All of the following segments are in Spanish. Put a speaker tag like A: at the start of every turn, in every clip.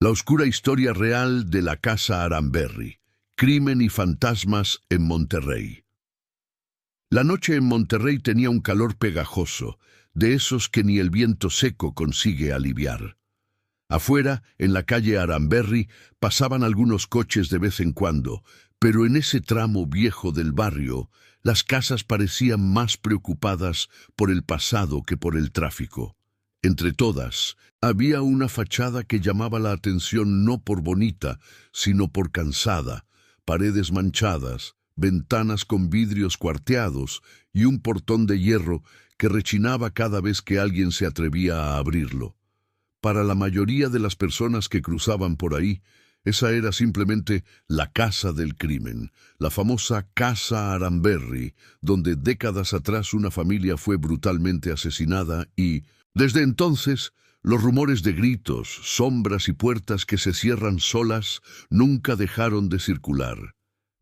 A: La oscura historia real de la Casa Aranberry. Crimen y fantasmas en Monterrey. La noche en Monterrey tenía un calor pegajoso, de esos que ni el viento seco consigue aliviar. Afuera, en la calle Aranberry, pasaban algunos coches de vez en cuando, pero en ese tramo viejo del barrio, las casas parecían más preocupadas por el pasado que por el tráfico. Entre todas, había una fachada que llamaba la atención no por bonita, sino por cansada, paredes manchadas, ventanas con vidrios cuarteados y un portón de hierro que rechinaba cada vez que alguien se atrevía a abrirlo. Para la mayoría de las personas que cruzaban por ahí, esa era simplemente la casa del crimen, la famosa Casa Aranberry, donde décadas atrás una familia fue brutalmente asesinada y, desde entonces, los rumores de gritos, sombras y puertas que se cierran solas nunca dejaron de circular.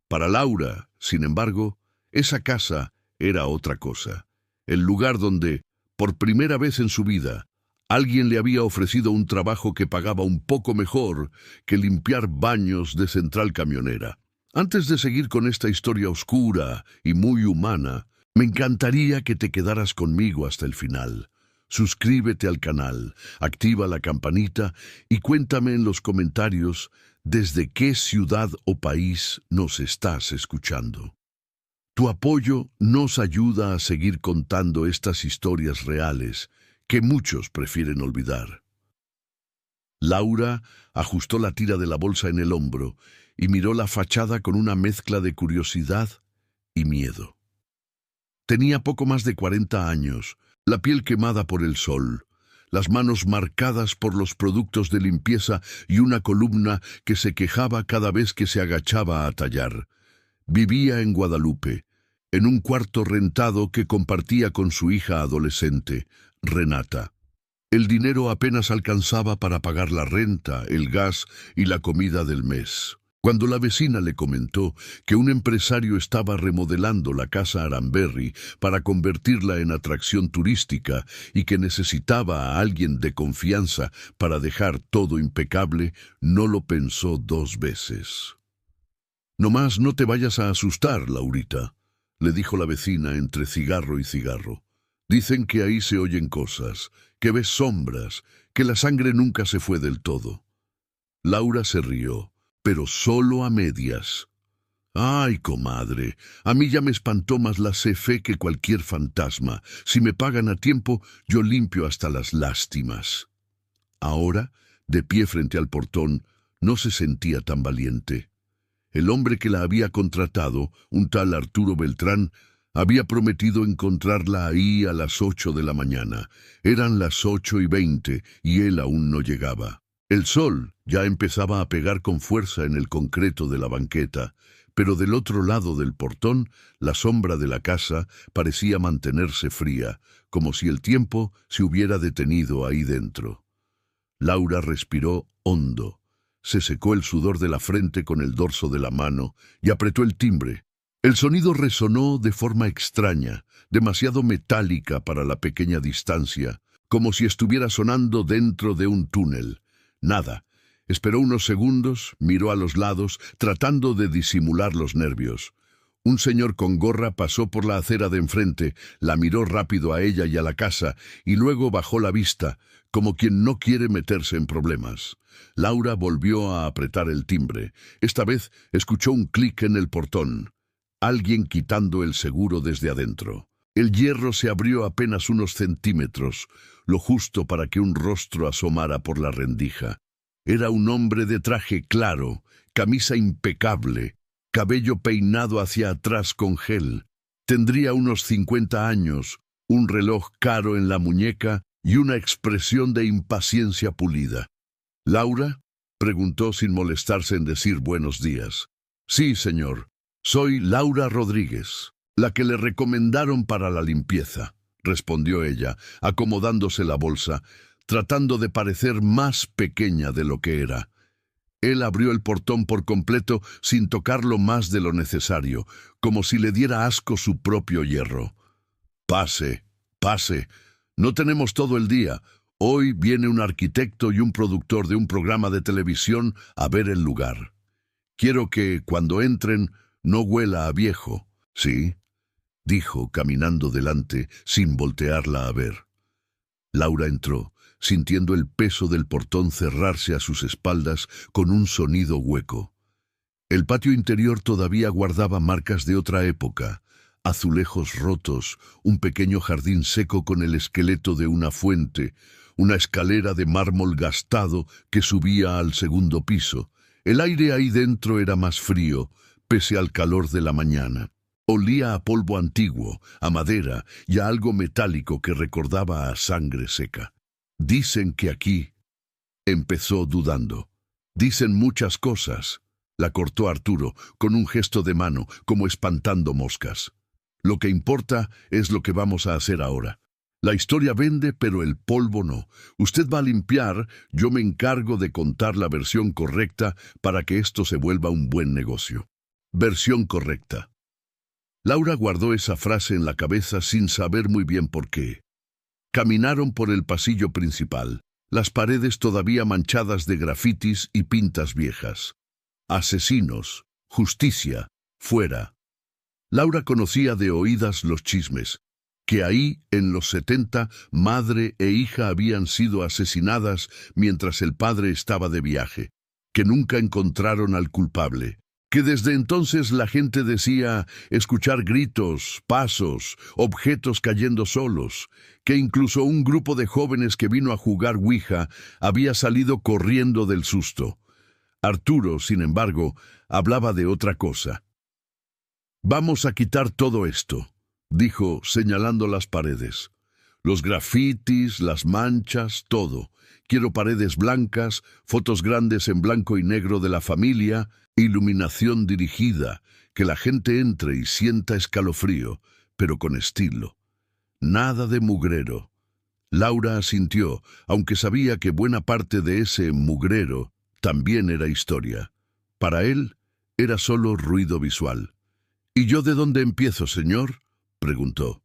A: Para Laura, sin embargo, esa casa era otra cosa. El lugar donde, por primera vez en su vida, alguien le había ofrecido un trabajo que pagaba un poco mejor que limpiar baños de central camionera. Antes de seguir con esta historia oscura y muy humana, me encantaría que te quedaras conmigo hasta el final. Suscríbete al canal, activa la campanita y cuéntame en los comentarios desde qué ciudad o país nos estás escuchando. Tu apoyo nos ayuda a seguir contando estas historias reales que muchos prefieren olvidar. Laura ajustó la tira de la bolsa en el hombro y miró la fachada con una mezcla de curiosidad y miedo. Tenía poco más de 40 años, la piel quemada por el sol, las manos marcadas por los productos de limpieza y una columna que se quejaba cada vez que se agachaba a tallar. Vivía en Guadalupe, en un cuarto rentado que compartía con su hija adolescente, Renata. El dinero apenas alcanzaba para pagar la renta, el gas y la comida del mes. Cuando la vecina le comentó que un empresario estaba remodelando la Casa Aranberry para convertirla en atracción turística y que necesitaba a alguien de confianza para dejar todo impecable, no lo pensó 2 veces. «Nomás no te vayas a asustar, Laurita», le dijo la vecina entre cigarro y cigarro. «Dicen que ahí se oyen cosas, que ves sombras, que la sangre nunca se fue del todo». Laura se rió, pero solo a medias. «Ay, comadre, a mí ya me espantó más la fe que cualquier fantasma. Si me pagan a tiempo, yo limpio hasta las lástimas». Ahora, de pie frente al portón, no se sentía tan valiente. El hombre que la había contratado, un tal Arturo Beltrán, había prometido encontrarla ahí a las 8 de la mañana. Eran las 8:20 y él aún no llegaba. El sol ya empezaba a pegar con fuerza en el concreto de la banqueta, pero del otro lado del portón, la sombra de la casa parecía mantenerse fría, como si el tiempo se hubiera detenido ahí dentro. Laura respiró hondo, se secó el sudor de la frente con el dorso de la mano y apretó el timbre. El sonido resonó de forma extraña, demasiado metálica para la pequeña distancia, como si estuviera sonando dentro de un túnel. Nada. Esperó unos segundos, miró a los lados, tratando de disimular los nervios. Un señor con gorra pasó por la acera de enfrente, la miró rápido a ella y a la casa, y luego bajó la vista, como quien no quiere meterse en problemas. Laura volvió a apretar el timbre. Esta vez escuchó un clic en el portón. Alguien quitando el seguro desde adentro. El hierro se abrió apenas unos centímetros, lo justo para que un rostro asomara por la rendija. Era un hombre de traje claro, camisa impecable, cabello peinado hacia atrás con gel. Tendría unos 50 años, un reloj caro en la muñeca y una expresión de impaciencia pulida. «¿Laura?», preguntó sin molestarse en decir buenos días. «Sí, señor. Soy Laura Rodríguez, la que le recomendaron para la limpieza», respondió ella, acomodándose la bolsa, tratando de parecer más pequeña de lo que era. Él abrió el portón por completo sin tocarlo más de lo necesario, como si le diera asco su propio hierro. «Pase, pase. No tenemos todo el día. Hoy viene un arquitecto y un productor de un programa de televisión a ver el lugar. Quiero que, cuando entren, no huela a viejo, ¿sí?, dijo, caminando delante, sin voltearla a ver. Laura entró, sintiendo el peso del portón cerrarse a sus espaldas con un sonido hueco. El patio interior todavía guardaba marcas de otra época: azulejos rotos, un pequeño jardín seco con el esqueleto de una fuente, una escalera de mármol gastado que subía al segundo piso. El aire ahí dentro era más frío, pese al calor de la mañana. Olía a polvo antiguo, a madera y a algo metálico que recordaba a sangre seca. Dicen que aquí... Empezó dudando. Dicen muchas cosas, la cortó Arturo, con un gesto de mano, como espantando moscas. Lo que importa es lo que vamos a hacer ahora. La historia vende, pero el polvo no. Usted va a limpiar, yo me encargo de contar la versión correcta para que esto se vuelva un buen negocio. Versión correcta. Laura guardó esa frase en la cabeza sin saber muy bien por qué. Caminaron por el pasillo principal, las paredes todavía manchadas de grafitis y pintas viejas. Asesinos, justicia, fuera. Laura conocía de oídas los chismes, que ahí, en los 70, madre e hija habían sido asesinadas mientras el padre estaba de viaje, que nunca encontraron al culpable, que desde entonces la gente decía escuchar gritos, pasos, objetos cayendo solos, que incluso un grupo de jóvenes que vino a jugar Ouija había salido corriendo del susto. Arturo, sin embargo, hablaba de otra cosa. «Vamos a quitar todo esto», dijo, señalando las paredes. «Los grafitis, las manchas, todo. Quiero paredes blancas, fotos grandes en blanco y negro de la familia, iluminación dirigida, que la gente entre y sienta escalofrío, pero con estilo. Nada de mugrero». Laura asintió, aunque sabía que buena parte de ese mugrero también era historia. Para él, era solo ruido visual. «¿Y yo de dónde empiezo, señor?», preguntó.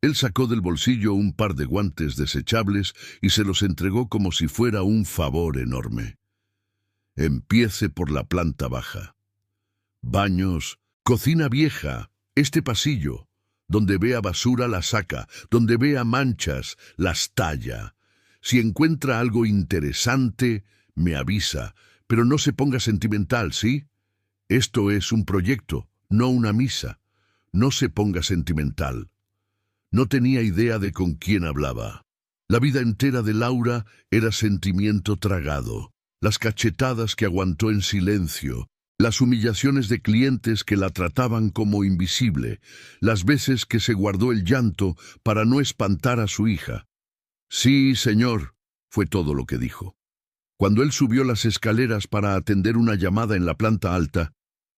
A: Él sacó del bolsillo un par de guantes desechables y se los entregó como si fuera un favor enorme. «Empiece por la planta baja. Baños, cocina vieja, este pasillo. Donde vea basura la saca, donde vea manchas las talla. Si encuentra algo interesante, me avisa, pero no se ponga sentimental, ¿sí? Esto es un proyecto, no una misa. No se ponga sentimental». No tenía idea de con quién hablaba. La vida entera de Laura era sentimiento tragado. Las cachetadas que aguantó en silencio, las humillaciones de clientes que la trataban como invisible, las veces que se guardó el llanto para no espantar a su hija. «Sí, señor», fue todo lo que dijo. Cuando él subió las escaleras para atender una llamada en la planta alta,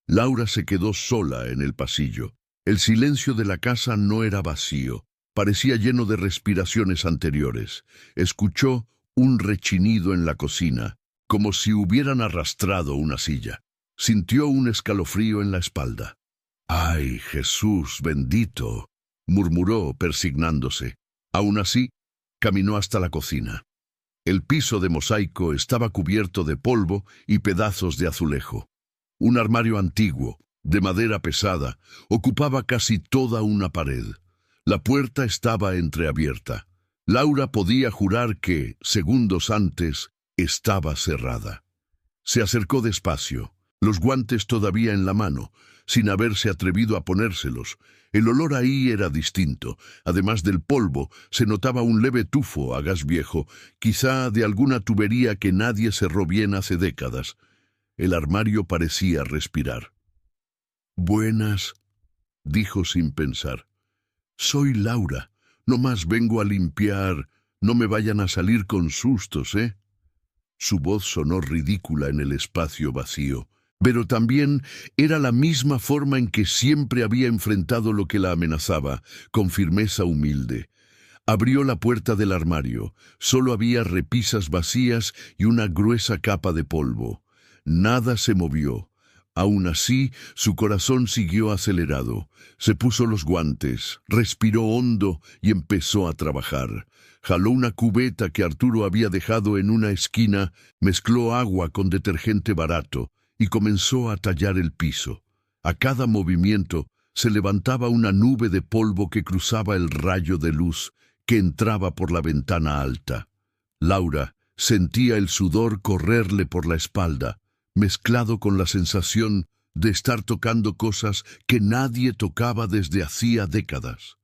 A: Laura se quedó sola en el pasillo. El silencio de la casa no era vacío, parecía lleno de respiraciones anteriores. Escuchó un rechinido en la cocina, como si hubieran arrastrado una silla. Sintió un escalofrío en la espalda. «¡Ay, Jesús bendito!», murmuró, persignándose. Aún así, caminó hasta la cocina. El piso de mosaico estaba cubierto de polvo y pedazos de azulejo. Un armario antiguo, de madera pesada, ocupaba casi toda una pared. La puerta estaba entreabierta. Laura podía jurar que, segundos antes, estaba cerrada. Se acercó despacio, los guantes todavía en la mano, sin haberse atrevido a ponérselos. El olor ahí era distinto. Además del polvo, se notaba un leve tufo a gas viejo, quizá de alguna tubería que nadie cerró bien hace décadas. El armario parecía respirar. «Buenas», dijo sin pensar. «Soy Laura. Nomás vengo a limpiar. No me vayan a salir con sustos, ¿eh?». Su voz sonó ridícula en el espacio vacío, pero también era la misma forma en que siempre había enfrentado lo que la amenazaba, con firmeza humilde. Abrió la puerta del armario. Solo había repisas vacías y una gruesa capa de polvo. Nada se movió. Aún así, su corazón siguió acelerado. Se puso los guantes, respiró hondo y empezó a trabajar. Jaló una cubeta que Arturo había dejado en una esquina, mezcló agua con detergente barato y comenzó a tallar el piso. A cada movimiento se levantaba una nube de polvo que cruzaba el rayo de luz que entraba por la ventana alta. Laura sentía el sudor correrle por la espalda, mezclado con la sensación de estar tocando cosas que nadie tocaba desde hacía décadas.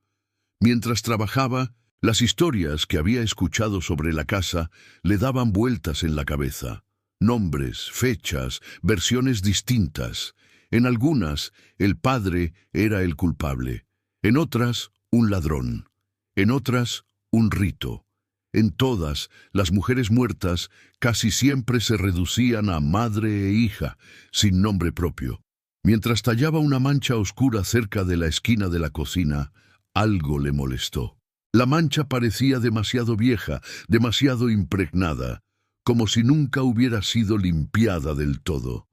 A: Mientras trabajaba, las historias que había escuchado sobre la casa le daban vueltas en la cabeza. Nombres, fechas, versiones distintas. En algunas, el padre era el culpable. En otras, un ladrón. En otras, un rito. En todas, las mujeres muertas casi siempre se reducían a madre e hija, sin nombre propio. Mientras tallaba una mancha oscura cerca de la esquina de la cocina, algo le molestó. La mancha parecía demasiado vieja, demasiado impregnada, como si nunca hubiera sido limpiada del todo.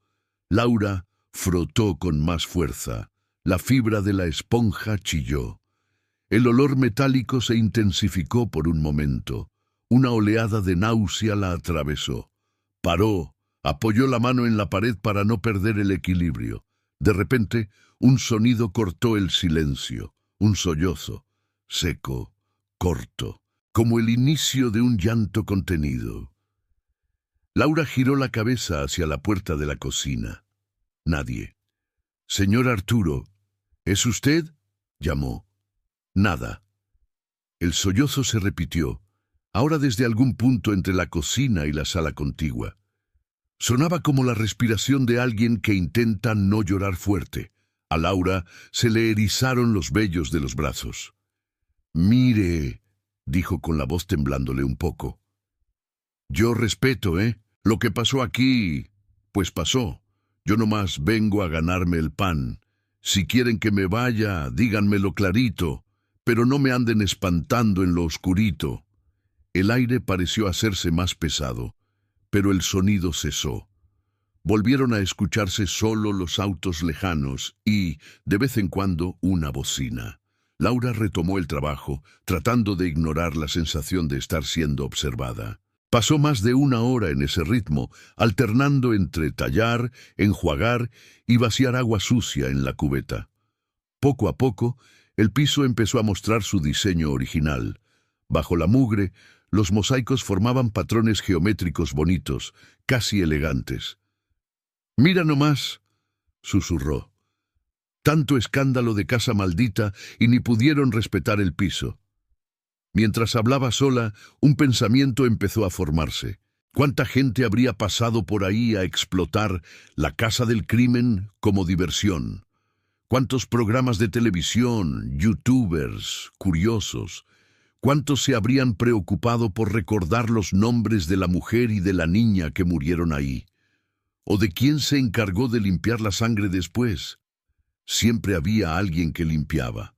A: Laura frotó con más fuerza. La fibra de la esponja chilló. El olor metálico se intensificó por un momento. Una oleada de náusea la atravesó. Paró, apoyó la mano en la pared para no perder el equilibrio. De repente, un sonido cortó el silencio. Un sollozo, seco, corto, como el inicio de un llanto contenido. Laura giró la cabeza hacia la puerta de la cocina. Nadie. «Señor Arturo, ¿es usted?», llamó. Nada. El sollozo se repitió, ahora desde algún punto entre la cocina y la sala contigua. Sonaba como la respiración de alguien que intenta no llorar fuerte. A Laura se le erizaron los vellos de los brazos. «Mire», dijo con la voz temblándole un poco. «Yo respeto, Lo que pasó aquí, pues pasó. Yo nomás vengo a ganarme el pan. Si quieren que me vaya, díganmelo clarito, pero no me anden espantando en lo oscurito». El aire pareció hacerse más pesado, pero el sonido cesó. Volvieron a escucharse solo los autos lejanos y, de vez en cuando, una bocina. Laura retomó el trabajo, tratando de ignorar la sensación de estar siendo observada. Pasó más de una hora en ese ritmo, alternando entre tallar, enjuagar y vaciar agua sucia en la cubeta. Poco a poco, el piso empezó a mostrar su diseño original. Bajo la mugre, los mosaicos formaban patrones geométricos bonitos, casi elegantes. «Mira nomás», susurró. Tanto escándalo de casa maldita y ni pudieron respetar el piso. Mientras hablaba sola, un pensamiento empezó a formarse. ¿Cuánta gente habría pasado por ahí a explotar la casa del crimen como diversión? ¿Cuántos programas de televisión, youtubers, curiosos? ¿Cuántos se habrían preocupado por recordar los nombres de la mujer y de la niña que murieron ahí? ¿O de quién se encargó de limpiar la sangre después? Siempre había alguien que limpiaba.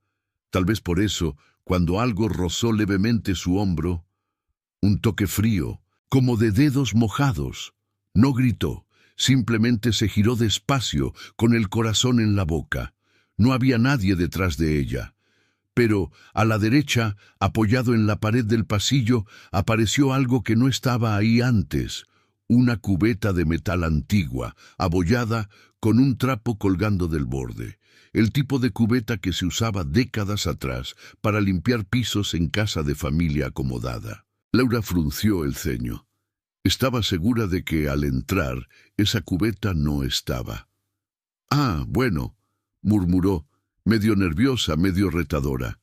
A: Tal vez por eso, cuando algo rozó levemente su hombro, un toque frío, como de dedos mojados, no gritó, simplemente se giró despacio, con el corazón en la boca. No había nadie detrás de ella. Pero, a la derecha, apoyado en la pared del pasillo, apareció algo que no estaba ahí antes. Una cubeta de metal antigua, abollada, con un trapo colgando del borde. El tipo de cubeta que se usaba décadas atrás para limpiar pisos en casa de familia acomodada. Laura frunció el ceño. Estaba segura de que, al entrar, esa cubeta no estaba. «Ah, bueno», murmuró, medio nerviosa, medio retadora.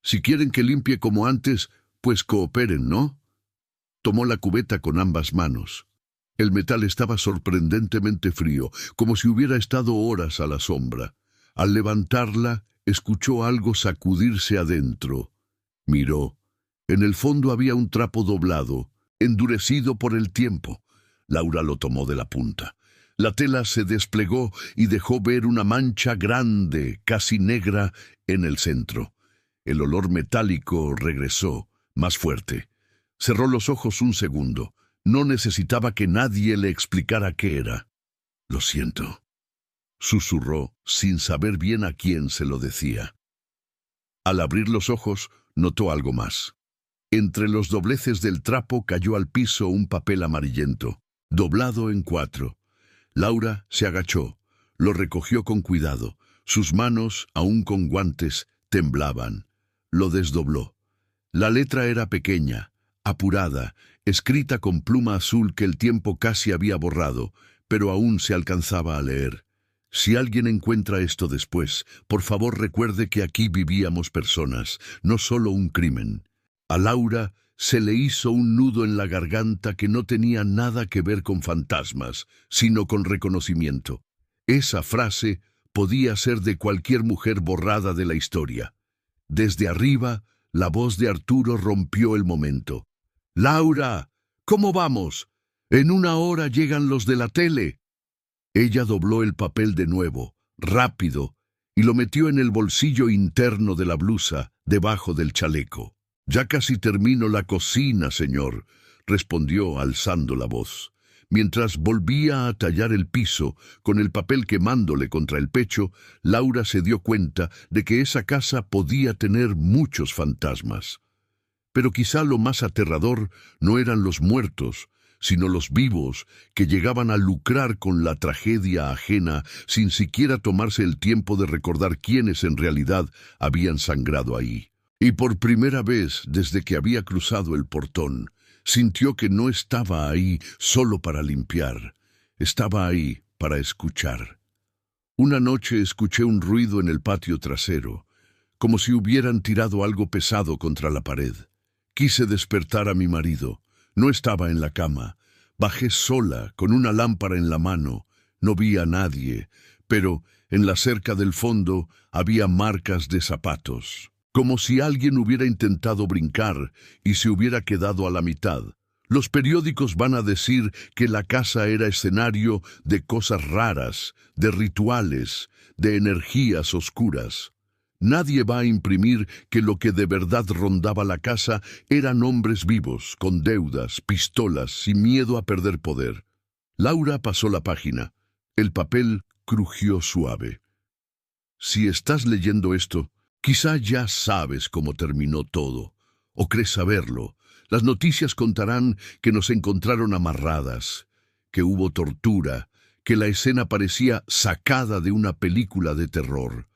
A: «Si quieren que limpie como antes, pues cooperen, ¿no?». Tomó la cubeta con ambas manos. El metal estaba sorprendentemente frío, como si hubiera estado horas a la sombra. Al levantarla, escuchó algo sacudirse adentro. Miró. En el fondo había un trapo doblado, endurecido por el tiempo. Laura lo tomó de la punta. La tela se desplegó y dejó ver una mancha grande, casi negra, en el centro. El olor metálico regresó, más fuerte. Cerró los ojos un segundo. No necesitaba que nadie le explicara qué era. «Lo siento», susurró, sin saber bien a quién se lo decía. Al abrir los ojos, notó algo más. Entre los dobleces del trapo cayó al piso un papel amarillento, doblado en 4. Laura se agachó, lo recogió con cuidado. Sus manos, aún con guantes, temblaban. Lo desdobló. La letra era pequeña, apurada, escrita con pluma azul que el tiempo casi había borrado, pero aún se alcanzaba a leer. Si alguien encuentra esto después, por favor recuerde que aquí vivíamos personas, no solo un crimen. A Laura se le hizo un nudo en la garganta que no tenía nada que ver con fantasmas, sino con reconocimiento. Esa frase podía ser de cualquier mujer borrada de la historia. Desde arriba, la voz de Arturo rompió el momento. «¡Laura! ¿Cómo vamos? En 1 hora llegan los de la tele». Ella dobló el papel de nuevo, rápido, y lo metió en el bolsillo interno de la blusa, debajo del chaleco. «Ya casi termino la cocina, señor», respondió alzando la voz. Mientras volvía a tallar el piso, con el papel quemándole contra el pecho, Laura se dio cuenta de que esa casa podía tener muchos fantasmas. Pero quizá lo más aterrador no eran los muertos, sino los vivos que llegaban a lucrar con la tragedia ajena sin siquiera tomarse el tiempo de recordar quiénes en realidad habían sangrado ahí. Y por primera vez desde que había cruzado el portón, sintió que no estaba ahí solo para limpiar, estaba ahí para escuchar. Una noche escuché un ruido en el patio trasero, como si hubieran tirado algo pesado contra la pared. Quise despertar a mi marido. No estaba en la cama. Bajé sola, con una lámpara en la mano. No vi a nadie, pero en la cerca del fondo había marcas de zapatos, como si alguien hubiera intentado brincar y se hubiera quedado a la mitad. Los periódicos van a decir que la casa era escenario de cosas raras, de rituales, de energías oscuras. Nadie va a imprimir que lo que de verdad rondaba la casa eran hombres vivos, con deudas, pistolas y miedo a perder poder. Laura pasó la página. El papel crujió suave. Si estás leyendo esto, quizá ya sabes cómo terminó todo, o crees saberlo. Las noticias contarán que nos encontraron amarradas, que hubo tortura, que la escena parecía sacada de una película de terror.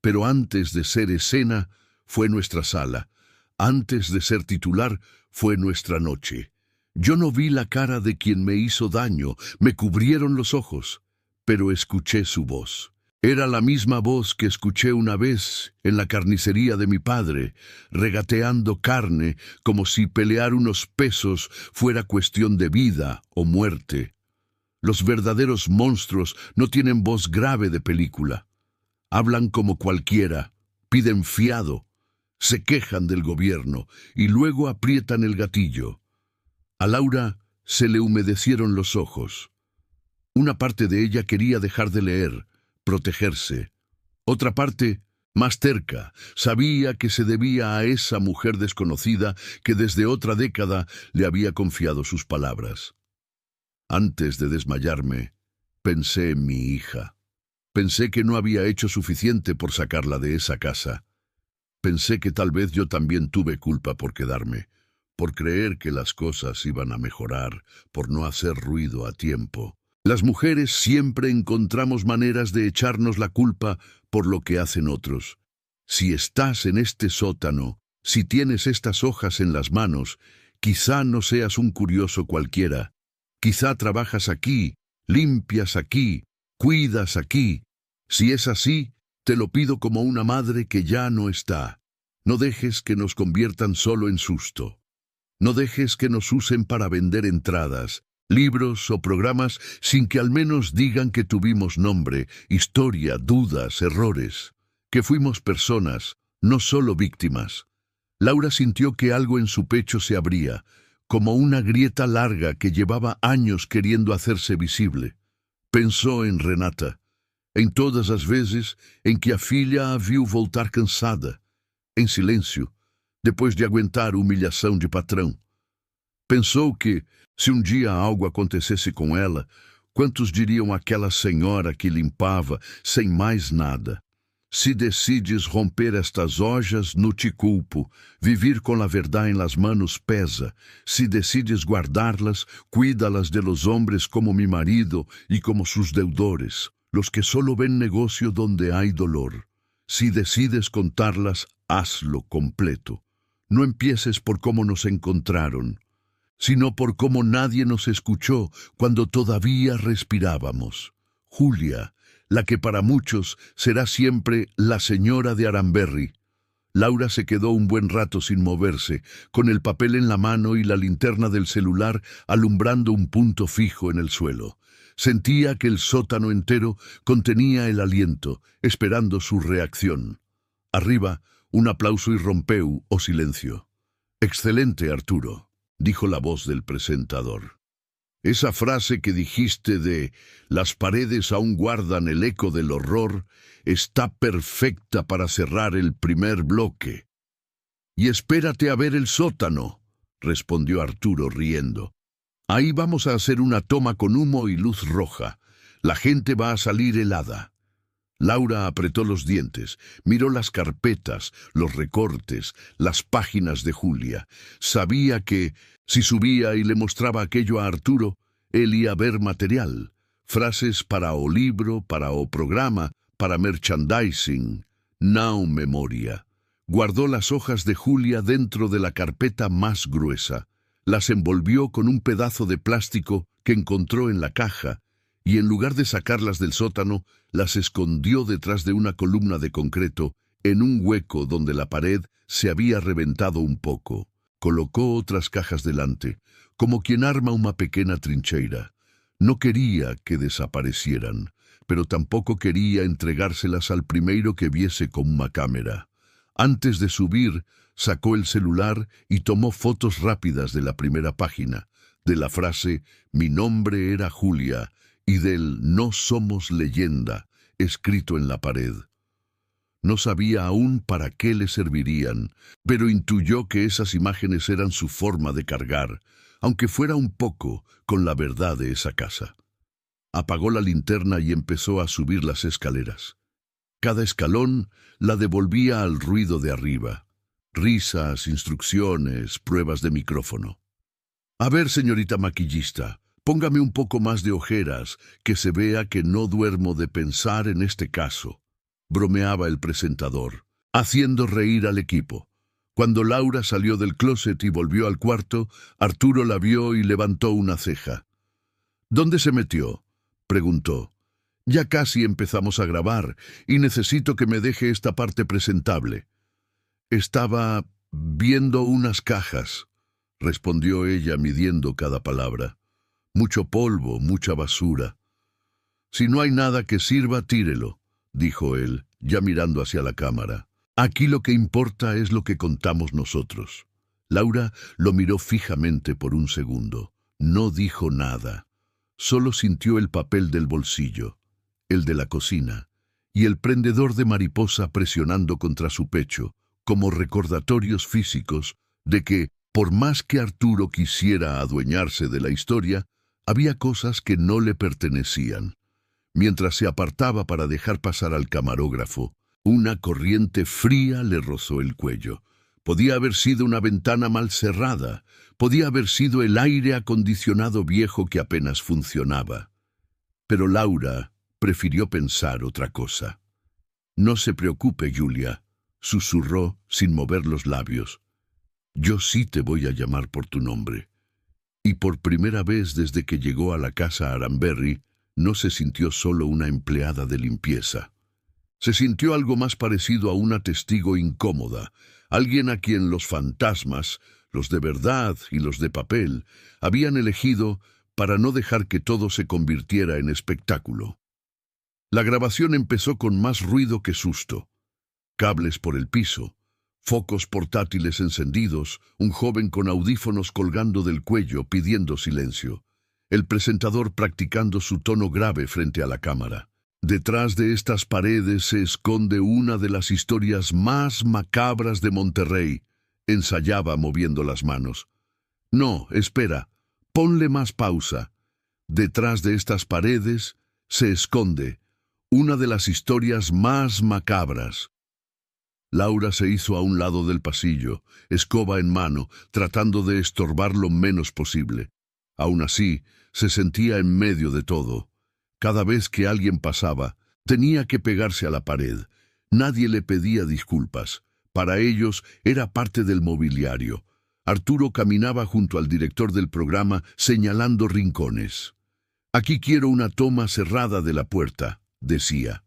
A: Pero antes de ser escena, fue nuestra sala. Antes de ser titular, fue nuestra noche. Yo no vi la cara de quien me hizo daño, me cubrieron los ojos, pero escuché su voz. Era la misma voz que escuché una vez en la carnicería de mi padre, regateando carne como si pelear unos pesos fuera cuestión de vida o muerte. Los verdaderos monstruos no tienen voz grave de película. Hablan como cualquiera, piden fiado, se quejan del gobierno y luego aprietan el gatillo. A Laura se le humedecieron los ojos. Una parte de ella quería dejar de leer, protegerse. Otra parte, más terca, sabía que se debía a esa mujer desconocida que desde otra década le había confiado sus palabras. Antes de desmayarme, pensé en mi hija. Pensé que no había hecho suficiente por sacarla de esa casa. Pensé que tal vez yo también tuve culpa por quedarme, por creer que las cosas iban a mejorar, por no hacer ruido a tiempo. Las mujeres siempre encontramos maneras de echarnos la culpa por lo que hacen otros. Si estás en este sótano, si tienes estas hojas en las manos, quizá no seas un curioso cualquiera. Quizá trabajas aquí, limpias aquí, cuidas aquí. Si es así, te lo pido como una madre que ya no está. No dejes que nos conviertan solo en susto. No dejes que nos usen para vender entradas, libros o programas sin que al menos digan que tuvimos nombre, historia, dudas, errores. Que fuimos personas, no solo víctimas. Laura sintió que algo en su pecho se abría, como una grieta larga que llevaba años queriendo hacerse visible. Pensó en Renata, em todas as vezes em que a filha a viu voltar cansada, em silêncio, depois de aguentar humilhação de patrão. Pensou que, se um dia algo acontecesse com ela, Quantos diriam aquela senhora que limpava sem mais nada? Se decides romper estas hojas, no te culpo. Vivir com la verdad en las manos pesa. Si decides guardarlas, cuídalas de los hombres como mi marido y como sus deudores, los que solo ven negocio donde hay dolor. Si decides contarlas, hazlo completo. No empieces por cómo nos encontraron, sino por cómo nadie nos escuchó cuando todavía respirábamos. Julia, la que para muchos será siempre la señora de Aranberry. Laura se quedó un buen rato sin moverse, con el papel en la mano y la linterna del celular alumbrando un punto fijo en el suelo. Sentía que el sótano entero contenía el aliento, esperando su reacción. Arriba, un aplauso irrompeu o silencio. «Excelente, Arturo», dijo la voz del presentador. Esa frase que dijiste de «las paredes aún guardan el eco del horror» está perfecta para cerrar el primer bloque. «Y espérate a ver el sótano», respondió Arturo riendo. «Ahí vamos a hacer una toma con humo y luz roja. La gente va a salir helada». Laura apretó los dientes, miró las carpetas, los recortes, las páginas de Julia. Sabía que, si subía y le mostraba aquello a Arturo, él iba a ver material, frases para o libro, para o programa, para merchandising. Now memoria. Guardó las hojas de Julia dentro de la carpeta más gruesa, las envolvió con un pedazo de plástico que encontró en la caja, y en lugar de sacarlas del sótano, las escondió detrás de una columna de concreto, en un hueco donde la pared se había reventado un poco. Colocó otras cajas delante, como quien arma una pequeña trincheira. No quería que desaparecieran, pero tampoco quería entregárselas al primero que viese con una cámara. Antes de subir, sacó el celular y tomó fotos rápidas de la primera página, de la frase «Mi nombre era Julia», y del «No somos leyenda», escrito en la pared. No sabía aún para qué le servirían, pero intuyó que esas imágenes eran su forma de cargar, aunque fuera un poco, con la verdad de esa casa. Apagó la linterna y empezó a subir las escaleras. Cada escalón la devolvía al ruido de arriba. Risas, instrucciones, pruebas de micrófono. «A ver, señorita maquillista, póngame un poco más de ojeras, que se vea que no duermo de pensar en este caso», bromeaba el presentador, haciendo reír al equipo. Cuando Laura salió del closet y volvió al cuarto, Arturo la vio y levantó una ceja. «¿Dónde se metió?», preguntó. «Ya casi empezamos a grabar y necesito que me deje esta parte presentable». «Estaba viendo unas cajas», respondió ella midiendo cada palabra. «Mucho polvo, mucha basura». «Si no hay nada que sirva, tírelo», dijo él, ya mirando hacia la cámara. «Aquí lo que importa es lo que contamos nosotros». Laura lo miró fijamente por un segundo. No dijo nada. Solo sintió el papel del bolsillo, el de la cocina, y el prendedor de mariposa presionando contra su pecho, como recordatorios físicos de que, por más que Arturo quisiera adueñarse de la historia, había cosas que no le pertenecían. Mientras se apartaba para dejar pasar al camarógrafo, una corriente fría le rozó el cuello. Podía haber sido una ventana mal cerrada, podía haber sido el aire acondicionado viejo que apenas funcionaba. Pero Laura prefirió pensar otra cosa. «No se preocupe, Julia», susurró sin mover los labios. «Yo sí te voy a llamar por tu nombre». Y por primera vez desde que llegó a la casa Aranberry, no se sintió solo una empleada de limpieza. Se sintió algo más parecido a una testigo incómoda, alguien a quien los fantasmas, los de verdad y los de papel, habían elegido para no dejar que todo se convirtiera en espectáculo. La grabación empezó con más ruido que susto. Cables por el piso, focos portátiles encendidos, un joven con audífonos colgando del cuello pidiendo silencio. El presentador practicando su tono grave frente a la cámara. Detrás de estas paredes se esconde una de las historias más macabras de Monterrey, ensayaba moviendo las manos. «No, espera, ponle más pausa», Detrás de estas paredes se esconde una de las historias más macabras. Laura se hizo a un lado del pasillo, escoba en mano, tratando de estorbar lo menos posible. Aún así, se sentía en medio de todo. Cada vez que alguien pasaba, tenía que pegarse a la pared. Nadie le pedía disculpas. Para ellos era parte del mobiliario. Arturo caminaba junto al director del programa señalando rincones. «Aquí quiero una toma cerrada de la puerta», decía.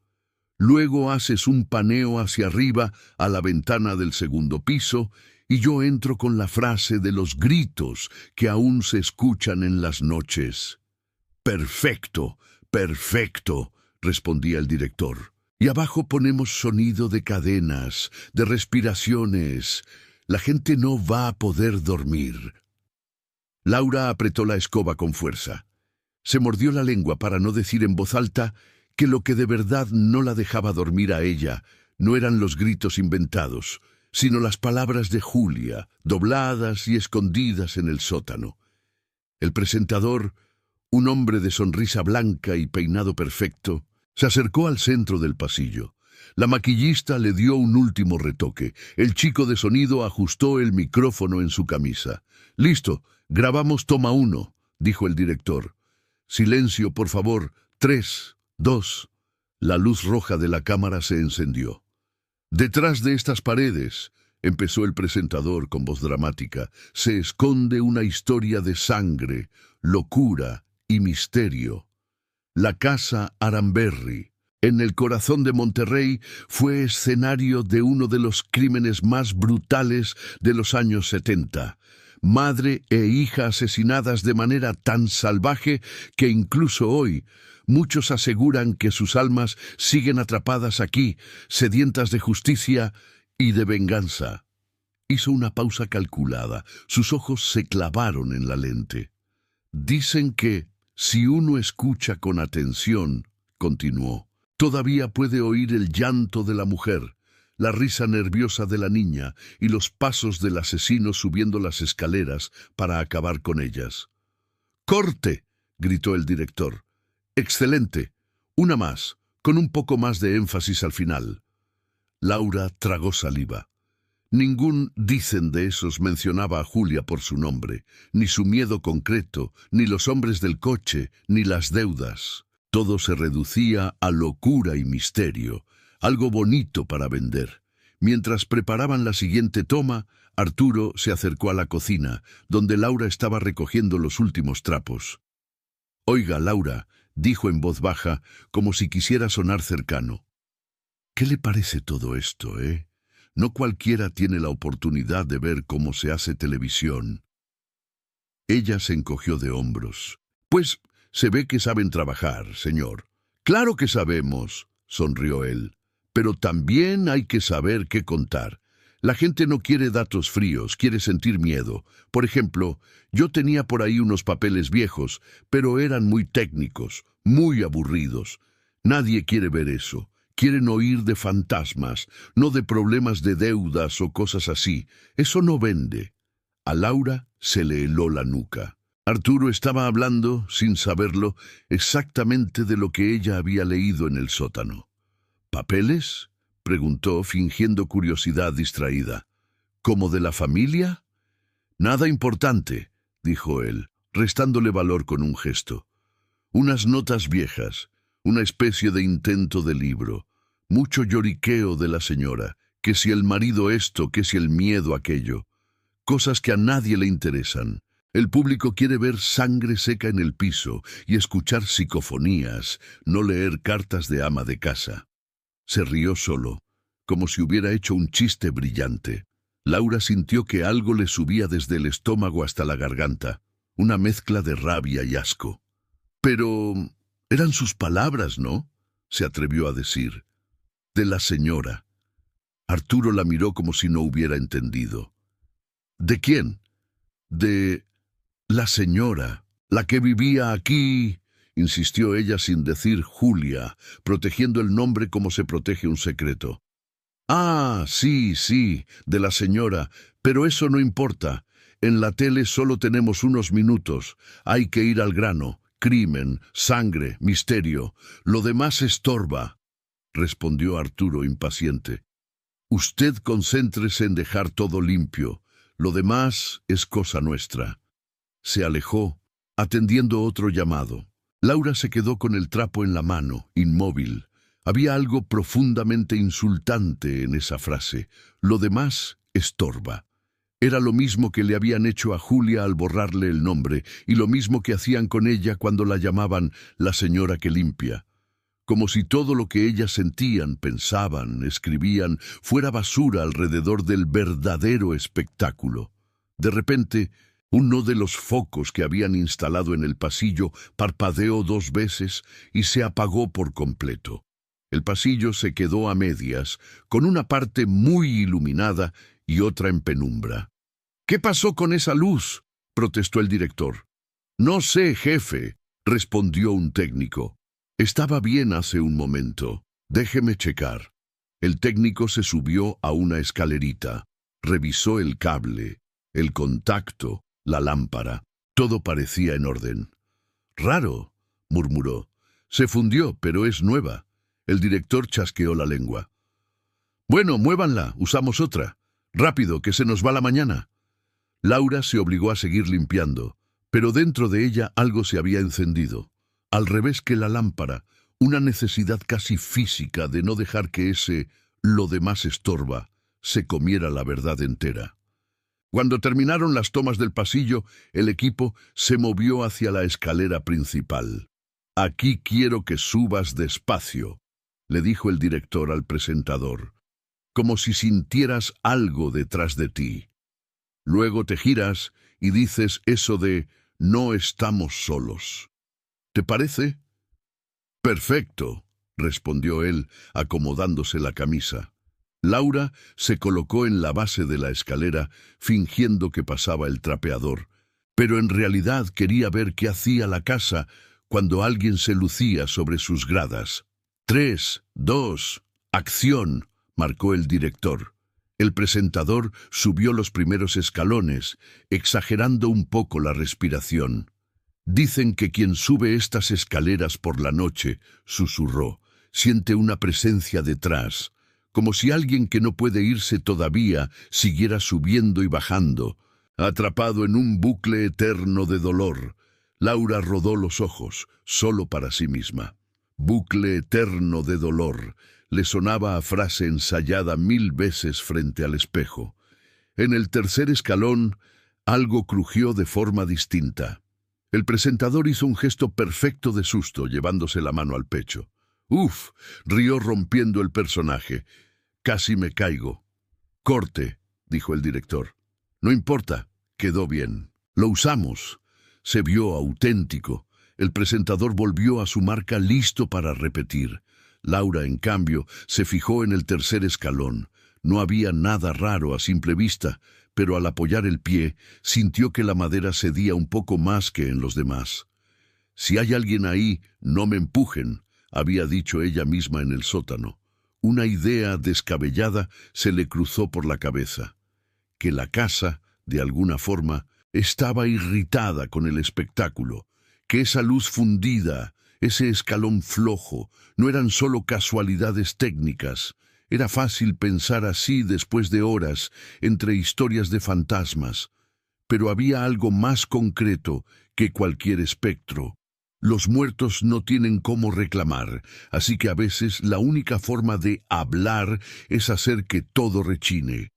A: «Luego haces un paneo hacia arriba a la ventana del segundo piso y yo entro con la frase de los gritos que aún se escuchan en las noches». «Perfecto, perfecto», respondía el director. «Y abajo ponemos sonido de cadenas, de respiraciones. La gente no va a poder dormir». Laura apretó la escoba con fuerza. Se mordió la lengua para no decir en voz alta que lo que de verdad no la dejaba dormir a ella no eran los gritos inventados, sino las palabras de Julia, dobladas y escondidas en el sótano. El presentador, un hombre de sonrisa blanca y peinado perfecto, se acercó al centro del pasillo. La maquillista le dio un último retoque. El chico de sonido ajustó el micrófono en su camisa. «Listo, grabamos toma 1», dijo el director. «Silencio, por favor. 3, 2». La luz roja de la cámara se encendió. «Detrás de estas paredes», empezó el presentador con voz dramática, «se esconde una historia de sangre, locura y misterio. La casa Aramberri, en el corazón de Monterrey, fue escenario de uno de los crímenes más brutales de los años 70. Madre e hija asesinadas de manera tan salvaje que incluso hoy muchos aseguran que sus almas siguen atrapadas aquí, sedientas de justicia y de venganza». Hizo una pausa calculada. Sus ojos se clavaron en la lente. «Dicen que, si uno escucha con atención», continuó, «todavía puede oír el llanto de la mujer, la risa nerviosa de la niña y los pasos del asesino subiendo las escaleras para acabar con ellas». «¡Corte!», gritó el director. «Excelente. Una más, con un poco más de énfasis al final». Laura tragó saliva. Ningún «dicen» de esos mencionaba a Julia por su nombre, ni su miedo concreto, ni los hombres del coche, ni las deudas. Todo se reducía a locura y misterio, algo bonito para vender. Mientras preparaban la siguiente toma, Arturo se acercó a la cocina, donde Laura estaba recogiendo los últimos trapos. «Oiga, Laura», dijo en voz baja, como si quisiera sonar cercano. «¿Qué le parece todo esto, eh? No cualquiera tiene la oportunidad de ver cómo se hace televisión». Ella se encogió de hombros. «Pues se ve que saben trabajar, señor». «Claro que sabemos», sonrió él. «Pero también hay que saber qué contar. La gente no quiere datos fríos, quiere sentir miedo. Por ejemplo, yo tenía por ahí unos papeles viejos, pero eran muy técnicos, muy aburridos. Nadie quiere ver eso. Quieren oír de fantasmas, no de problemas de deudas o cosas así. Eso no vende». A Laura se le heló la nuca. Arturo estaba hablando, sin saberlo, exactamente de lo que ella había leído en el sótano. «¿Papeles?», preguntó, fingiendo curiosidad distraída. «¿Como de la familia?». «Nada importante», dijo él, restándole valor con un gesto. «Unas notas viejas, una especie de intento de libro, mucho lloriqueo de la señora, que si el marido esto, que si el miedo aquello. Cosas que a nadie le interesan. El público quiere ver sangre seca en el piso y escuchar psicofonías, no leer cartas de ama de casa». Se rió solo, como si hubiera hecho un chiste brillante. Laura sintió que algo le subía desde el estómago hasta la garganta, una mezcla de rabia y asco. «Pero eran sus palabras, ¿no?», se atrevió a decir. «De la señora». Arturo la miró como si no hubiera entendido. «¿De quién?». «De la señora, la que vivía aquí», insistió ella sin decir Julia, protegiendo el nombre como se protege un secreto. «Ah, sí, sí, de la señora, pero eso no importa. En la tele solo tenemos unos minutos. Hay que ir al grano. crimen, sangre, misterio. Lo demás estorba, respondió Arturo impaciente. Usted concéntrese en dejar todo limpio. Lo demás es cosa nuestra. Se alejó, atendiendo otro llamado. Laura se quedó con el trapo en la mano, inmóvil. Había algo profundamente insultante en esa frase. Lo demás estorba. Era lo mismo que le habían hecho a Julia al borrarle el nombre, y lo mismo que hacían con ella cuando la llamaban la señora que limpia. Como si todo lo que ellas sentían, pensaban, escribían, fuera basura alrededor del verdadero espectáculo. De repente, uno de los focos que habían instalado en el pasillo parpadeó 2 veces y se apagó por completo. El pasillo se quedó a medias, con una parte muy iluminada y otra en penumbra. «¿Qué pasó con esa luz?», protestó el director. «No sé, jefe», respondió un técnico. «Estaba bien hace un momento. Déjeme checar». El técnico se subió a una escalerita. Revisó el cable, el contacto, la lámpara. Todo parecía en orden. «Raro», murmuró. «Se fundió, pero es nueva». El director chasqueó la lengua. «Bueno, muévanla, usamos otra. Rápido, que se nos va la mañana». Laura se obligó a seguir limpiando, pero dentro de ella algo se había encendido. Al revés que la lámpara, una necesidad casi física de no dejar que ese «lo demás estorba» se comiera la verdad entera. Cuando terminaron las tomas del pasillo, el equipo se movió hacia la escalera principal. «Aquí quiero que subas despacio», le dijo el director al presentador, «como si sintieras algo detrás de ti. Luego te giras y dices eso de «no estamos solos». ¿Te parece? «Perfecto», respondió él, acomodándose la camisa. Laura se colocó en la base de la escalera, fingiendo que pasaba el trapeador, pero en realidad quería ver qué hacía la casa cuando alguien se lucía sobre sus gradas. 3, 2, acción, marcó el director. El presentador subió los primeros escalones, exagerando un poco la respiración. «Dicen que quien sube estas escaleras por la noche», susurró, «siente una presencia detrás, como si alguien que no puede irse todavía siguiera subiendo y bajando, atrapado en un bucle eterno de dolor». Laura rodó los ojos, solo para sí misma. «Bucle eterno de dolor», le sonaba a frase ensayada 1000 veces frente al espejo. En el tercer escalón, algo crujió de forma distinta. El presentador hizo un gesto perfecto de susto, llevándose la mano al pecho. «Uf», rió rompiendo el personaje. «Casi me caigo». «Corte», dijo el director. «No importa, quedó bien. Lo usamos». Se vio auténtico. El presentador volvió a su marca listo para repetir. Laura, en cambio, se fijó en el tercer escalón. No había nada raro a simple vista, pero al apoyar el pie, sintió que la madera cedía un poco más que en los demás. «Si hay alguien ahí, no me empujen», había dicho ella misma en el sótano. Una idea descabellada se le cruzó por la cabeza. Que la casa, de alguna forma, estaba irritada con el espectáculo, que esa luz fundida, ese escalón flojo, no eran solo casualidades técnicas. Era fácil pensar así después de horas, entre historias de fantasmas. Pero había algo más concreto que cualquier espectro. Los muertos no tienen cómo reclamar, así que a veces la única forma de hablar es hacer que todo rechine.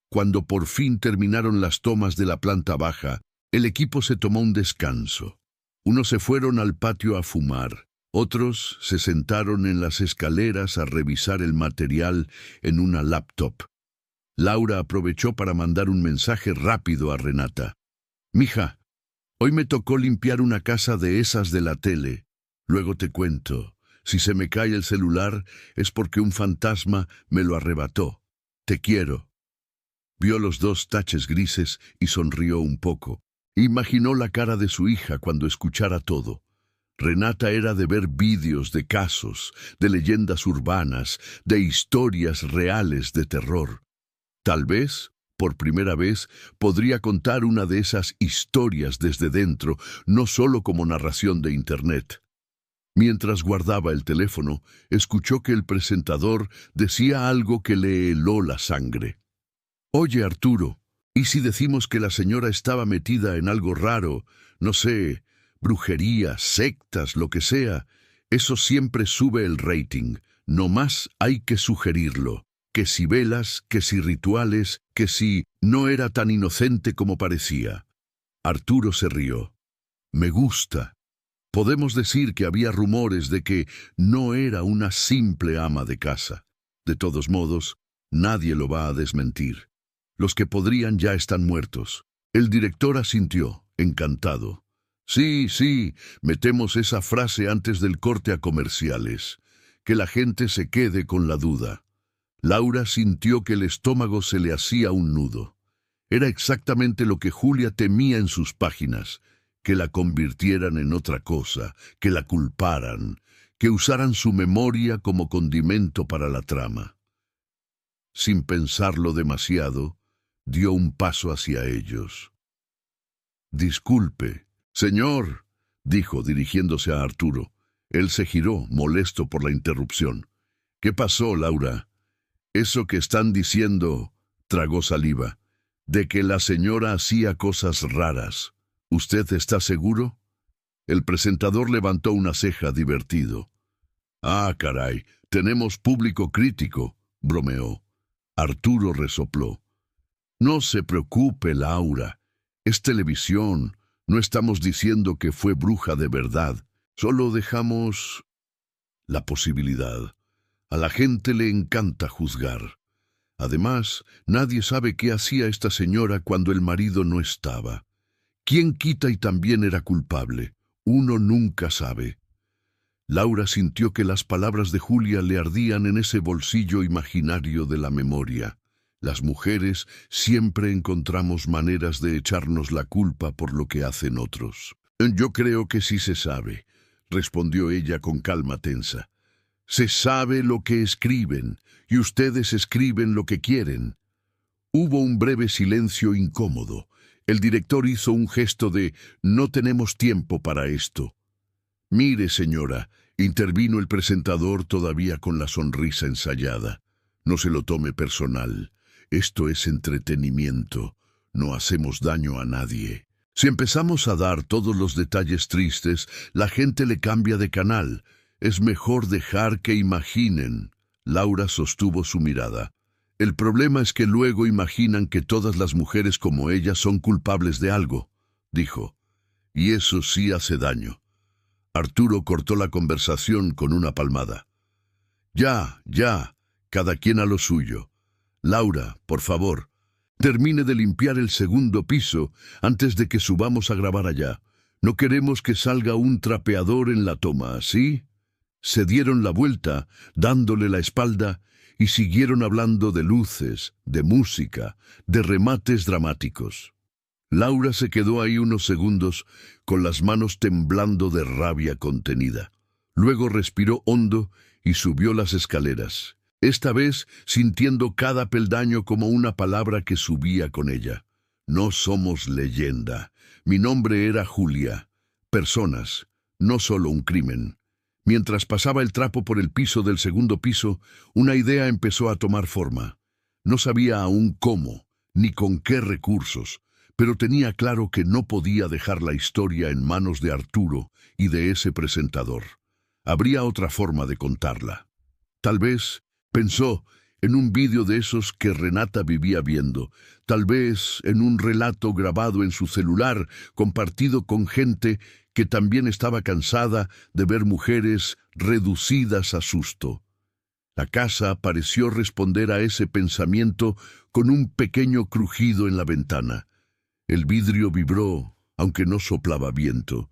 A: Cuando por fin terminaron las tomas de la planta baja, el equipo se tomó un descanso. Unos se fueron al patio a fumar, otros se sentaron en las escaleras a revisar el material en una laptop. Laura aprovechó para mandar un mensaje rápido a Renata. «Mija, hoy me tocó limpiar una casa de esas de la tele. Luego te cuento. Si se me cae el celular es porque un fantasma me lo arrebató. Te quiero». Vio los 2 taches grises y sonrió un poco. Imaginó la cara de su hija cuando escuchara todo. Renata era de ver vídeos de casos, de leyendas urbanas, de historias reales de terror. Tal vez, Por primera vez podría contar una de esas historias desde dentro, no solo como narración de Internet. Mientras guardaba el teléfono, escuchó que el presentador decía algo que le heló la sangre. «Oye, Arturo, ¿y si decimos que la señora estaba metida en algo raro? No sé, brujería, sectas, lo que sea. Eso siempre sube el rating. No más hay que sugerirlo. Que si velas, que si rituales, que si no era tan inocente como parecía». Arturo se rió. «Me gusta. Podemos decir que había rumores de que no era una simple ama de casa. De todos modos, nadie lo va a desmentir. Los que podrían ya están muertos». El director asintió, encantado. «Sí, sí, metemos esa frase antes del corte a comerciales. Que la gente se quede con la duda». Laura sintió que el estómago se le hacía un nudo. Era exactamente lo que Julia temía en sus páginas, que la convirtieran en otra cosa, que la culparan, que usaran su memoria como condimento para la trama. Sin pensarlo demasiado, dio un paso hacia ellos. «Disculpe, señor», dijo dirigiéndose a Arturo. Él se giró, molesto por la interrupción. «¿Qué pasó, Laura?» «Eso que están diciendo», tragó saliva, «de que la señora hacía cosas raras. ¿Usted está seguro?» El presentador levantó una ceja divertido. «Ah, caray, tenemos público crítico», bromeó. Arturo resopló. «No se preocupe, Laura. Es televisión. No estamos diciendo que fue bruja de verdad. Solo dejamos la posibilidad. A la gente le encanta juzgar. Además, nadie sabe qué hacía esta señora cuando el marido no estaba. ¿Quién quita y también era culpable? Uno nunca sabe». Laura sintió que las palabras de Julia le ardían en ese bolsillo imaginario de la memoria. Las mujeres siempre encontramos maneras de echarnos la culpa por lo que hacen otros. «Yo creo que sí se sabe», respondió ella con calma tensa. «Se sabe lo que escriben, y ustedes escriben lo que quieren». Hubo un breve silencio incómodo. El director hizo un gesto de «no tenemos tiempo para esto». «Mire, señora», intervino el presentador todavía con la sonrisa ensayada, «no se lo tome personal. Esto es entretenimiento. No hacemos daño a nadie. Si empezamos a dar todos los detalles tristes, la gente le cambia de canal. Es mejor dejar que imaginen». Laura sostuvo su mirada. «El problema es que luego imaginan que todas las mujeres como ella son culpables de algo», dijo. «Y eso sí hace daño». Arturo cortó la conversación con una palmada. «Ya, ya, cada quien a lo suyo. Laura, por favor, termine de limpiar el segundo piso antes de que subamos a grabar allá. No queremos que salga un trapeador en la toma, ¿sí?» Se dieron la vuelta, dándole la espalda, y siguieron hablando de luces, de música, de remates dramáticos. Laura se quedó ahí unos segundos, con las manos temblando de rabia contenida. Luego respiró hondo y subió las escaleras, esta vez sintiendo cada peldaño como una palabra que subía con ella. «No somos leyenda. Mi nombre era Julia. Personas, no solo un crimen». Mientras pasaba el trapo por el piso del segundo piso, una idea empezó a tomar forma. No sabía aún cómo, ni con qué recursos, pero tenía claro que no podía dejar la historia en manos de Arturo y de ese presentador. Habría otra forma de contarla. Tal vez, pensó, en un vídeo de esos que Renata vivía viendo, tal vez en un relato grabado en su celular, compartido con gente que también estaba cansada de ver mujeres reducidas a susto. La casa pareció responder a ese pensamiento con un pequeño crujido en la ventana. El vidrio vibró, aunque no soplaba viento,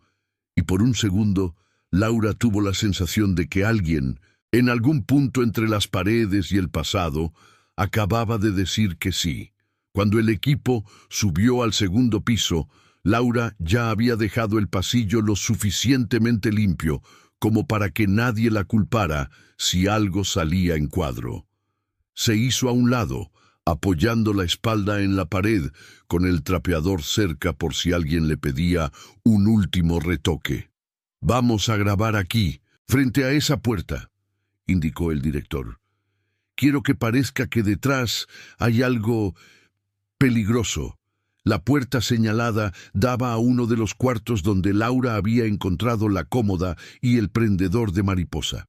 A: y por un segundo Laura tuvo la sensación de que alguien, en algún punto entre las paredes y el pasado, acababa de decir que sí. Cuando el equipo subió al segundo piso, Laura ya había dejado el pasillo lo suficientemente limpio como para que nadie la culpara si algo salía en cuadro. Se hizo a un lado, apoyando la espalda en la pared, con el trapeador cerca por si alguien le pedía un último retoque. «Vamos a grabar aquí, frente a esa puerta», indicó el director. «Quiero que parezca que detrás hay algo peligroso». La puerta señalada daba a uno de los cuartos donde Laura había encontrado la cómoda y el prendedor de mariposa.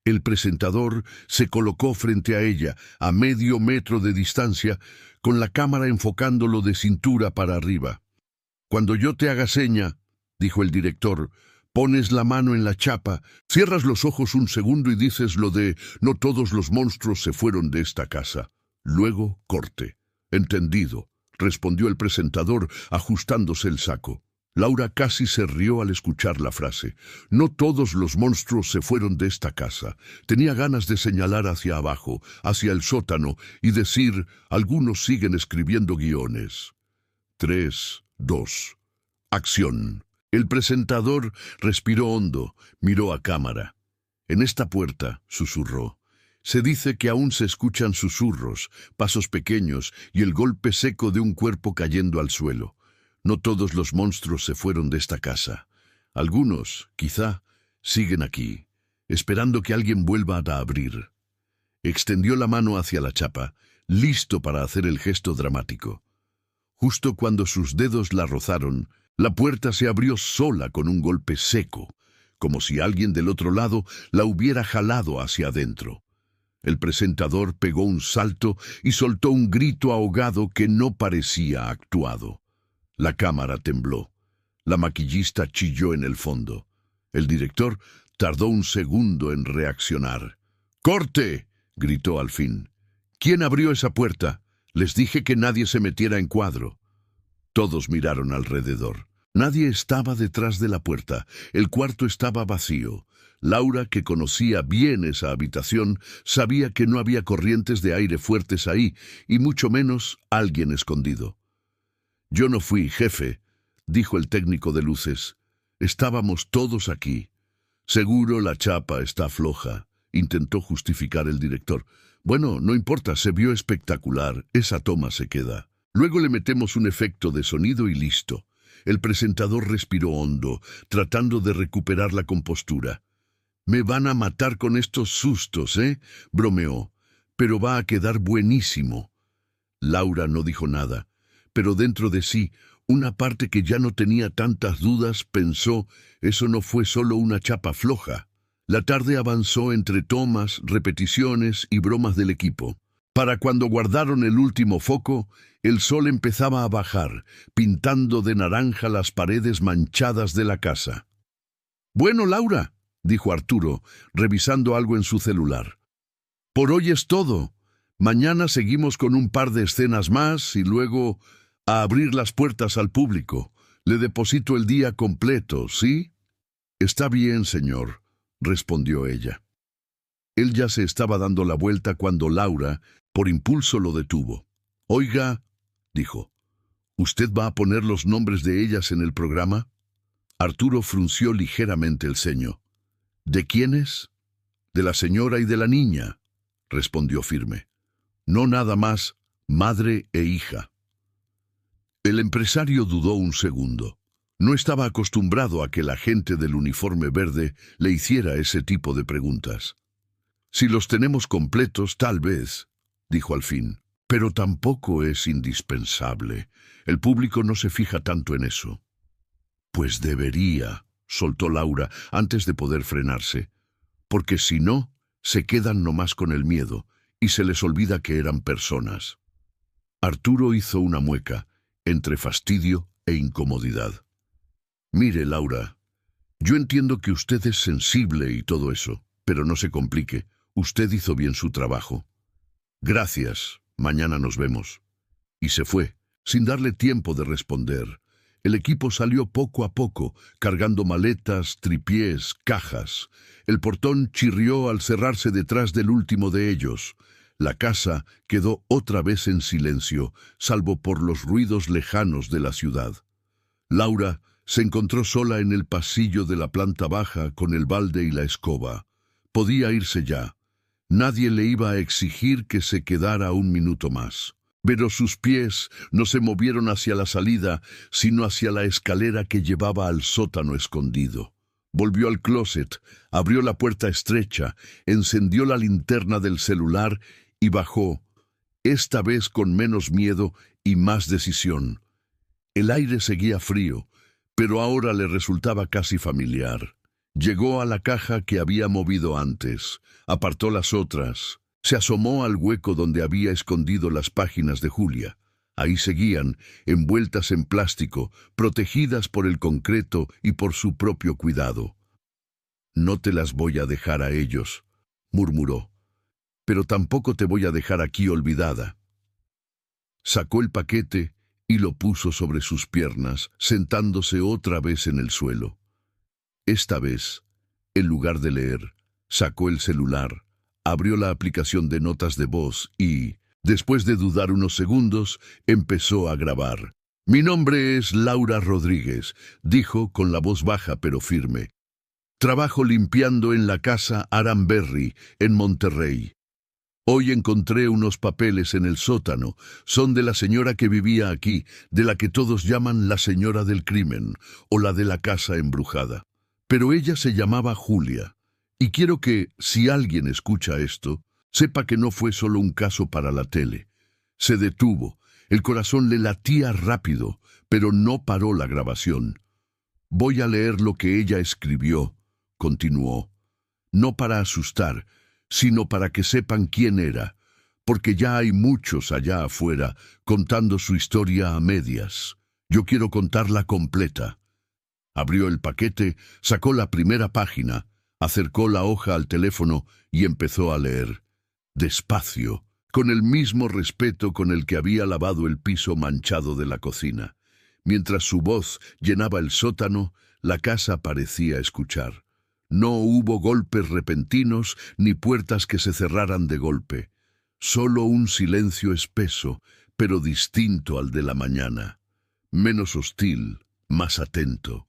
A: El presentador se colocó frente a ella, a medio metro de distancia, con la cámara enfocándolo de cintura para arriba. «Cuando yo te haga seña», dijo el director, «pones la mano en la chapa, cierras los ojos un segundo y dices lo de «no todos los monstruos se fueron de esta casa». Luego corte». «Entendido», respondió el presentador, ajustándose el saco. Laura casi se rió al escuchar la frase. No todos los monstruos se fueron de esta casa. Tenía ganas de señalar hacia abajo, hacia el sótano, y decir, algunos siguen escribiendo guiones. 3, 2, acción. El presentador respiró hondo, miró a cámara. «En esta puerta», susurró, «se dice que aún se escuchan susurros, pasos pequeños y el golpe seco de un cuerpo cayendo al suelo. No todos los monstruos se fueron de esta casa. Algunos, quizá, siguen aquí, esperando que alguien vuelva a abrir». Extendió la mano hacia la chapa, listo para hacer el gesto dramático. Justo cuando sus dedos la rozaron, la puerta se abrió sola con un golpe seco, como si alguien del otro lado la hubiera jalado hacia adentro. El presentador pegó un salto y soltó un grito ahogado que no parecía actuado. La cámara tembló. La maquillista chilló en el fondo. El director tardó un segundo en reaccionar. «¡Corte!», gritó al fin. «¿Quién abrió esa puerta? Les dije que nadie se metiera en cuadro». Todos miraron alrededor. Nadie estaba detrás de la puerta. El cuarto estaba vacío. Laura, que conocía bien esa habitación, sabía que no había corrientes de aire fuertes ahí, y mucho menos alguien escondido. «Yo no fui, jefe», dijo el técnico de luces. «Estábamos todos aquí». «Seguro la chapa está floja», intentó justificar el director. «Bueno, no importa, se vio espectacular, esa toma se queda. Luego le metemos un efecto de sonido y listo». El presentador respiró hondo, tratando de recuperar la compostura. «Me van a matar con estos sustos, bromeó. «Pero va a quedar buenísimo». Laura no dijo nada, pero dentro de sí, una parte que ya no tenía tantas dudas pensó, eso no fue solo una chapa floja. La tarde avanzó entre tomas, repeticiones y bromas del equipo. Para cuando guardaron el último foco, el sol empezaba a bajar, pintando de naranja las paredes manchadas de la casa. «Bueno, Laura», dijo Arturo, revisando algo en su celular. «Por hoy es todo. Mañana seguimos con un par de escenas más y luego a abrir las puertas al público. Le deposito el día completo, ¿sí?» «Está bien, señor», respondió ella. Él ya se estaba dando la vuelta cuando Laura, por impulso, lo detuvo. «Oiga», dijo, «¿usted va a poner los nombres de ellas en el programa?» Arturo frunció ligeramente el ceño. «¿De quiénes?» «De la señora y de la niña», respondió firme. «No nada más, madre e hija». El empresario dudó un segundo. No estaba acostumbrado a que la gente del uniforme verde le hiciera ese tipo de preguntas. «Si los tenemos completos, tal vez», dijo al fin. «Pero tampoco es indispensable. El público no se fija tanto en eso». «Pues debería», soltó Laura antes de poder frenarse. «Porque si no, se quedan nomás con el miedo y se les olvida que eran personas». Arturo hizo una mueca, entre fastidio e incomodidad. «Mire, Laura, yo entiendo que usted es sensible y todo eso, pero no se complique. Usted hizo bien su trabajo». «Gracias, mañana nos vemos». Y se fue, sin darle tiempo de responder. El equipo salió poco a poco, cargando maletas, tripiés, cajas. El portón chirrió al cerrarse detrás del último de ellos. La casa quedó otra vez en silencio, salvo por los ruidos lejanos de la ciudad. Laura se encontró sola en el pasillo de la planta baja con el balde y la escoba. Podía irse ya. Nadie le iba a exigir que se quedara un minuto más. Pero sus pies no se movieron hacia la salida, sino hacia la escalera que llevaba al sótano escondido. Volvió al closet, abrió la puerta estrecha, encendió la linterna del celular y bajó, esta vez con menos miedo y más decisión. El aire seguía frío, pero ahora le resultaba casi familiar. Llegó a la caja que había movido antes, apartó las otras, se asomó al hueco donde había escondido las páginas de Julia. Ahí seguían, envueltas en plástico, protegidas por el concreto y por su propio cuidado. «No te las voy a dejar a ellos», murmuró, «pero tampoco te voy a dejar aquí olvidada». Sacó el paquete y lo puso sobre sus piernas, sentándose otra vez en el suelo. Esta vez, en lugar de leer, sacó el celular, abrió la aplicación de notas de voz y, después de dudar unos segundos, empezó a grabar. «Mi nombre es Laura Rodríguez», dijo con la voz baja pero firme. «Trabajo limpiando en la casa Aramberry, en Monterrey. Hoy encontré unos papeles en el sótano. Son de la señora que vivía aquí, de la que todos llaman la señora del crimen, o la de la casa embrujada. Pero ella se llamaba Julia. Y quiero que, si alguien escucha esto, sepa que no fue solo un caso para la tele. Se detuvo, el corazón le latía rápido, pero no paró la grabación. Voy a leer lo que ella escribió», continuó, «no para asustar, sino para que sepan quién era, porque ya hay muchos allá afuera contando su historia a medias. Yo quiero contarla completa». Abrió el paquete, sacó la primera página, acercó la hoja al teléfono y empezó a leer. Despacio, con el mismo respeto con el que había lavado el piso manchado de la cocina. Mientras su voz llenaba el sótano, la casa parecía escuchar. No hubo golpes repentinos ni puertas que se cerraran de golpe. Solo un silencio espeso, pero distinto al de la mañana. Menos hostil, más atento.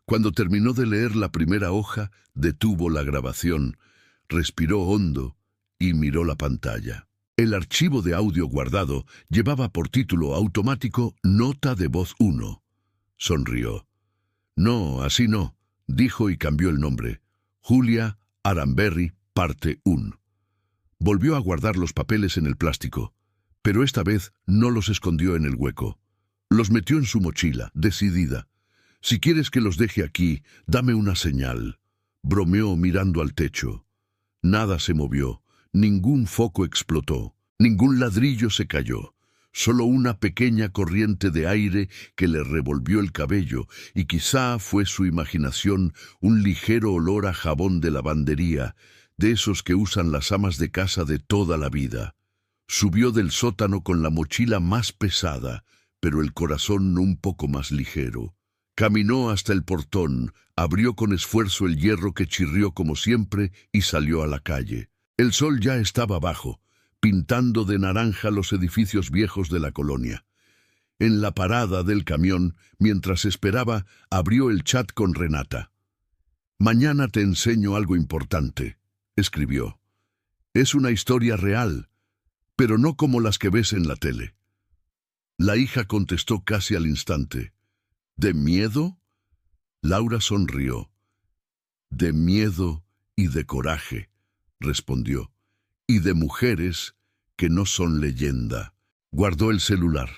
A: Cuando terminó de leer la primera hoja, detuvo la grabación, respiró hondo y miró la pantalla. El archivo de audio guardado llevaba por título automático Nota de voz 1. Sonrió. «No, así no», dijo y cambió el nombre. «Julia Aramberry, parte 1». Volvió a guardar los papeles en el plástico, pero esta vez no los escondió en el hueco. Los metió en su mochila, decidida. «Si quieres que los deje aquí, dame una señal», bromeó mirando al techo. Nada se movió, ningún foco explotó, ningún ladrillo se cayó. Solo una pequeña corriente de aire que le revolvió el cabello, y quizá fue su imaginación un ligero olor a jabón de lavandería, de esos que usan las amas de casa de toda la vida. Subió del sótano con la mochila más pesada, pero el corazón un poco más ligero. Caminó hasta el portón, abrió con esfuerzo el hierro que chirrió como siempre y salió a la calle. El sol ya estaba bajo, pintando de naranja los edificios viejos de la colonia. En la parada del camión, mientras esperaba, abrió el chat con Renata. «Mañana te enseño algo importante», escribió. «Es una historia real, pero no como las que ves en la tele». La hija contestó casi al instante. «¿De miedo?». Laura sonrió. «De miedo y de coraje», respondió, «y de mujeres que no son leyenda». Guardó el celular.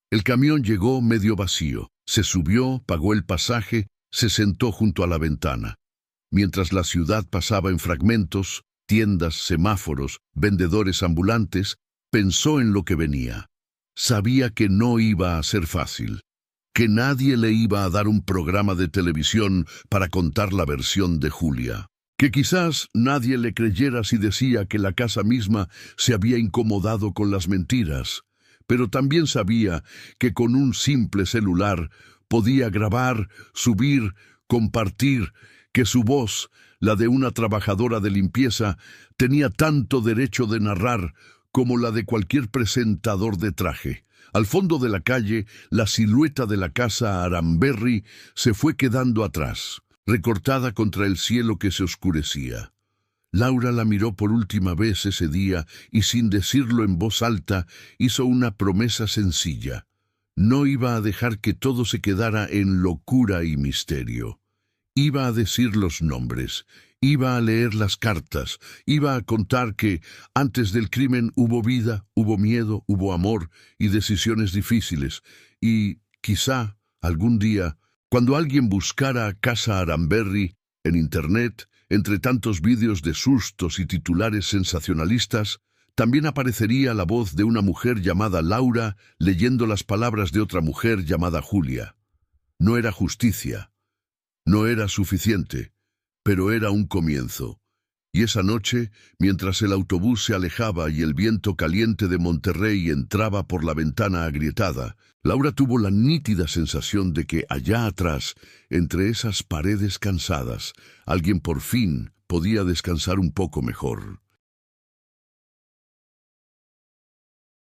A: El camión llegó medio vacío. Se subió, pagó el pasaje, se sentó junto a la ventana. Mientras la ciudad pasaba en fragmentos, tiendas, semáforos, vendedores ambulantes, pensó en lo que venía. Sabía que no iba a ser fácil, que nadie le iba a dar un programa de televisión para contar la versión de Julia, que quizás nadie le creyera si decía que la casa misma se había incomodado con las mentiras, pero también sabía que con un simple celular podía grabar, subir, compartir, que su voz, la de una trabajadora de limpieza, tenía tanto derecho de narrar como la de cualquier presentador de traje. Al fondo de la calle, la silueta de la casa Aramberry se fue quedando atrás, recortada contra el cielo que se oscurecía. Laura la miró por última vez ese día y sin decirlo en voz alta hizo una promesa sencilla. No iba a dejar que todo se quedara en locura y misterio. Iba a decir los nombres, iba a leer las cartas, iba a contar que antes del crimen hubo vida, hubo miedo, hubo amor y decisiones difíciles. Y quizá algún día, cuando alguien buscara Casa Aranberri en Internet, entre tantos vídeos de sustos y titulares sensacionalistas, también aparecería la voz de una mujer llamada Laura leyendo las palabras de otra mujer llamada Julia. No era justicia, no era suficiente, pero era un comienzo. Y esa noche, mientras el autobús se alejaba y el viento caliente de Monterrey entraba por la ventana agrietada, Laura tuvo la nítida sensación de que allá atrás, entre esas paredes cansadas, alguien por fin podía descansar un poco mejor.